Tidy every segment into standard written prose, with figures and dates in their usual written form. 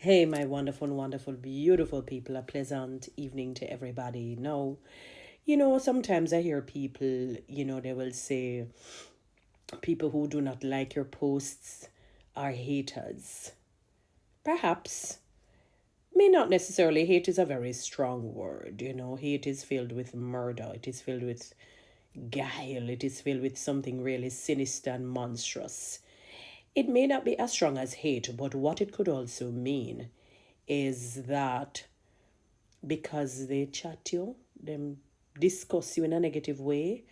Hey, my wonderful, wonderful, beautiful people. A pleasant evening to everybody. Now, sometimes I hear people, they will say people who do not like your posts are haters. Perhaps. May not necessarily. Hate is a very strong word. Hate is filled with murder, it is filled with guile, it is filled with something really sinister and monstrous. It may not be as strong as hate, but what it could also mean is that because they chat you, them discuss you in a negative way,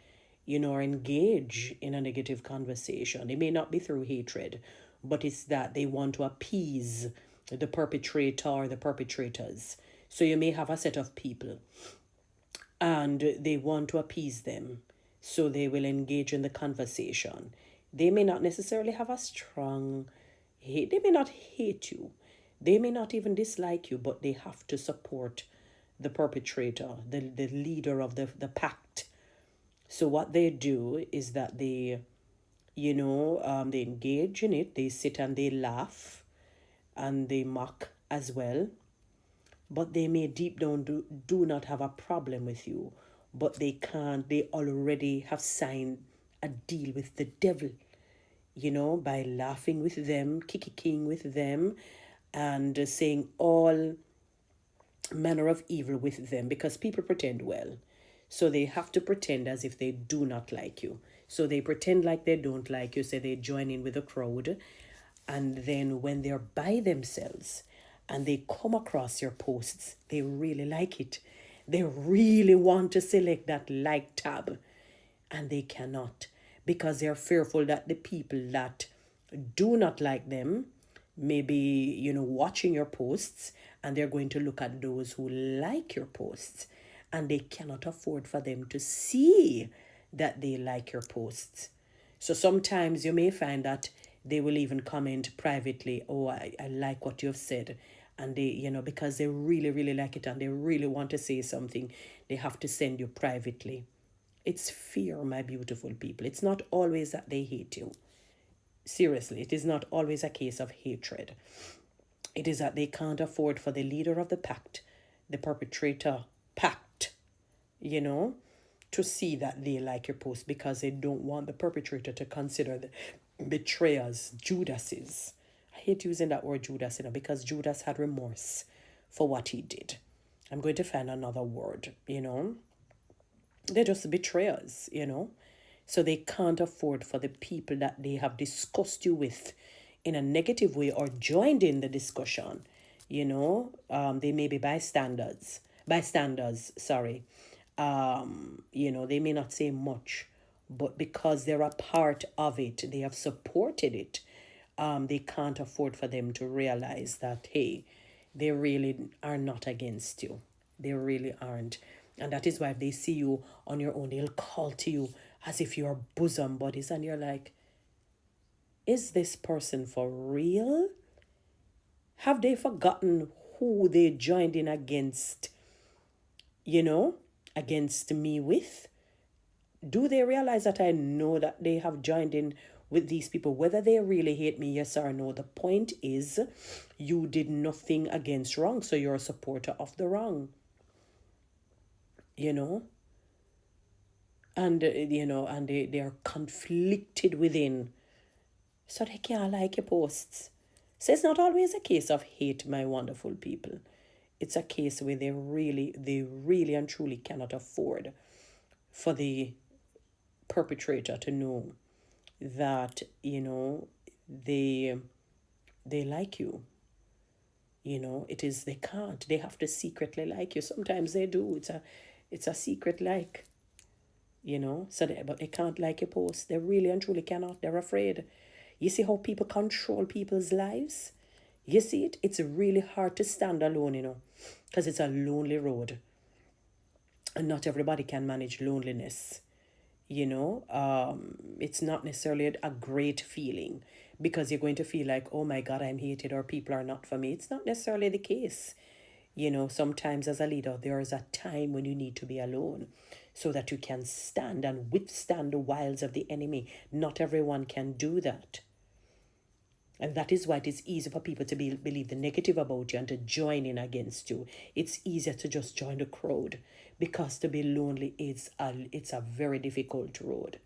or engage in a negative conversation. It may not be through hatred, but it's that they want to appease the perpetrator or the perpetrators. So you may have a set of people and they want to appease them. So they will engage in the conversation. They may not necessarily have a strong hate. They may not hate you. They may not even dislike you, but they have to support the perpetrator, the leader of the pact. So what they do is that they engage in it. They sit and they laugh and they mock as well, but they may deep down do not have a problem with you, but they can't, they already have signed a deal with the devil, by laughing with them, kicking with them, and saying all manner of evil with them, because people pretend well. So they have to pretend as if they do not like you. So they pretend like they don't like you, say they join in with the crowd. And then when they're by themselves and they come across your posts, they really like it. They really want to select that like tab, and they cannot, because they're fearful that the people that do not like them may be, watching your posts, and they're going to look at those who like your posts, and they cannot afford for them to see that they like your posts. So sometimes you may find that they will even comment privately, oh, I like what you've said. And they, because they really, really like it and they really want to say something, they have to send you privately. It's fear, my beautiful people. It's not always that they hate you. Seriously, it is not always a case of hatred. It is that they can't afford for the leader of the pact, the perpetrator pact, you know, to see that they like your post, because they don't want the perpetrator to consider the betrayers Judases. I hate using that word Judas, because Judas had remorse for what he did. I'm going to find another word. They're just betrayers. So they can't afford for the people that they have discussed you with in a negative way or joined in the discussion. They may be bystanders, sorry. They may not say much, but because they're a part of it, they have supported it. They can't afford for them to realize that, hey, they really are not against you. They really aren't. And that is why if they see you on your own, they'll call to you as if you're bosom buddies. And you're like, is this person for real? Have they forgotten who they joined in you know, against me with? Do they realize that I know that they have joined in with these people, whether they really hate me, yes or no? The point is, you did nothing against wrong, so you're a supporter of the wrong, you know? And they are conflicted within, so they can't like your posts. So it's not always a case of hate, my wonderful people. It's a case where they really and truly cannot afford for the perpetrator to know that, they they like you. It is, they can't. They have to secretly like you. Sometimes they do. It's a secret like, but they can't like your post. They really and truly cannot. They're afraid. You see how people control people's lives? You see it? It's really hard to stand alone, because it's a lonely road. And not everybody can manage loneliness. It's not necessarily a great feeling, because you're going to feel like, oh my God, I'm hated, or people are not for me. It's not necessarily the case. Sometimes as a leader, there is a time when you need to be alone so that you can stand and withstand the wiles of the enemy. Not everyone can do that. And that is why it is easy for people to believe the negative about you and to join in against you. It's easier to just join the crowd, because to be lonely it's a very difficult road.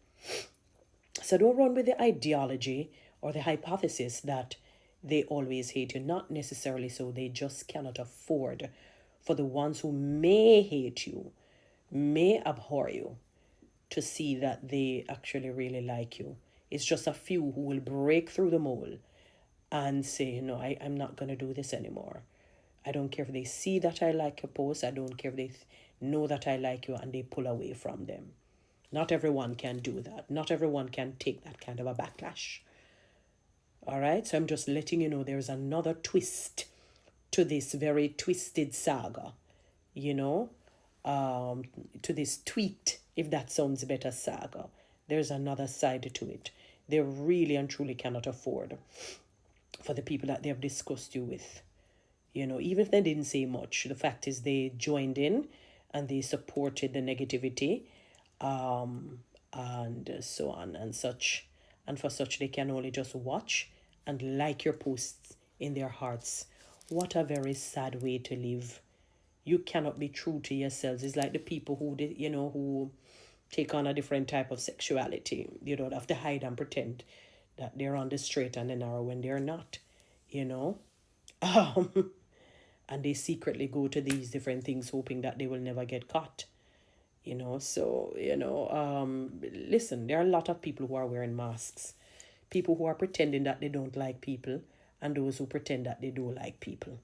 So don't run with the ideology or the hypothesis that they always hate you. Not necessarily so. They just cannot afford for the ones who may hate you, may abhor you, to see that they actually really like you. It's just a few who will break through the mold and say, no, I'm not going to do this anymore. I don't care if they see that I like a post. I don't care if they know that I like you, and they pull away from them. Not everyone can do that. Not everyone can take that kind of a backlash. All right? So I'm just letting you know there's another twist to this very twisted saga, you know, to this tweet, if that sounds better, saga. There's another side to it. They really and truly cannot afford for the people that they have discussed you with. You know, even if they didn't say much, the fact is they joined in and they supported the negativity, and so on and such. And for such, they can only just watch and like your posts in their hearts. What a very sad way to live. You cannot be true to yourselves. It's like the people who, who take on a different type of sexuality. You don't have to hide and pretend that they're on the straight and the narrow when they're not, you know. And they secretly go to these different things hoping that they will never get caught. So, listen, there are a lot of people who are wearing masks. People who are pretending that they don't like people, and those who pretend that they do like people.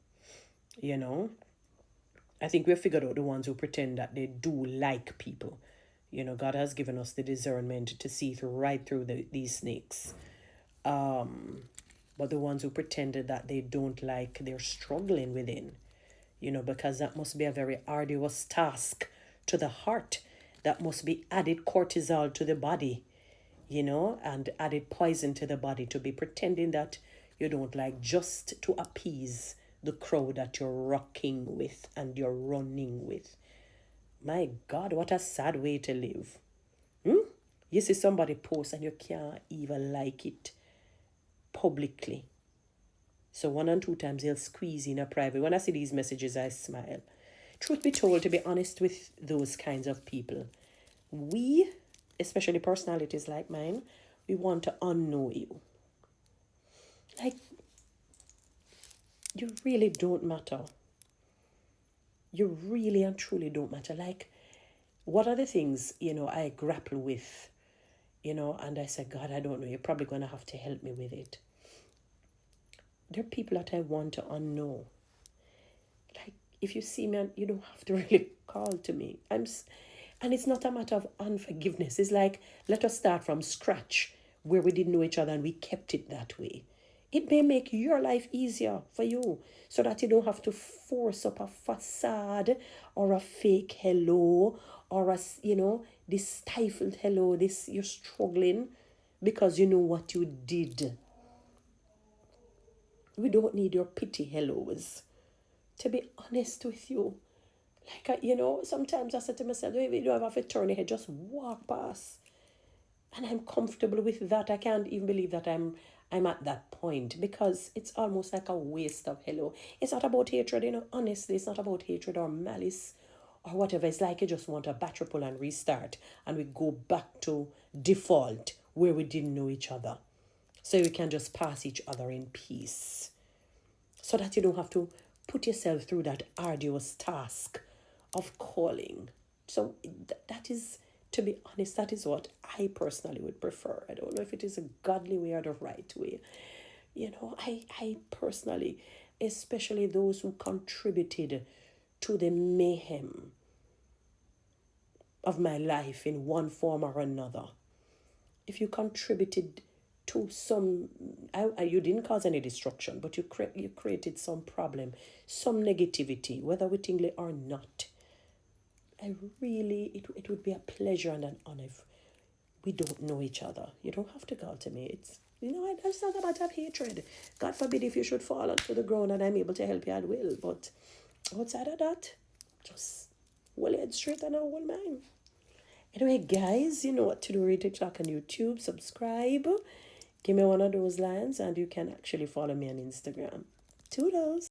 I think we've figured out the ones who pretend that they do like people. God has given us the discernment to see right through these snakes. But the ones who pretended that they don't like, they're struggling within. Because that must be a very arduous task to the heart. That must be added cortisol to the body, and added poison to the body, to be pretending that you don't like just to appease the crowd that you're rocking with and you're running with. My God, what a sad way to live. You see somebody post and you can't even like it publicly. So 1 and 2 times they'll squeeze in a private. When I see these messages, I smile. Truth be told, to be honest with those kinds of people, we, especially personalities like mine, we want to unknow you. Like, you really don't matter. You really and truly don't matter. Like, what are the things, I grapple with, and I said, God, I don't know. You're probably going to have to help me with it. There are people that I want to unknow. Like, if you see me, you don't have to really call to me. And it's not a matter of unforgiveness. It's like, let us start from scratch where we didn't know each other and we kept it that way. It may make your life easier for you, so that you don't have to force up a facade or a fake hello, or this stifled hello, this you're struggling because you know what you did. We don't need your pity hellos. To be honest with you, like, sometimes I said to myself, you don't have to turn your head, just walk past. And I'm comfortable with that. I can't even believe that I'm at that point, because it's almost like a waste of hello. It's not about hatred, honestly, it's not about hatred or malice or whatever. It's like you just want a battery pull and restart, and we go back to default where we didn't know each other. So we can just pass each other in peace, so that you don't have to put yourself through that arduous task of calling. So that is, to be honest, that is what I personally would prefer. I don't know if it is a godly way or the right way. I personally, especially those who contributed to the mayhem of my life in one form or another. If you contributed to some, you didn't cause any destruction, but you created some problem, some negativity, whether wittingly or not. It would be a pleasure and an honor if we don't know each other. You don't have to call to me. It's, it's not a matter of hatred. God forbid if you should fall onto the ground and I'm able to help you, I will. But outside of that, just hold your head straight and hold mine. Anyway, guys, you know what to do. Read TikTok and YouTube. Subscribe. Give me one of those lines and you can actually follow me on Instagram. Toodles.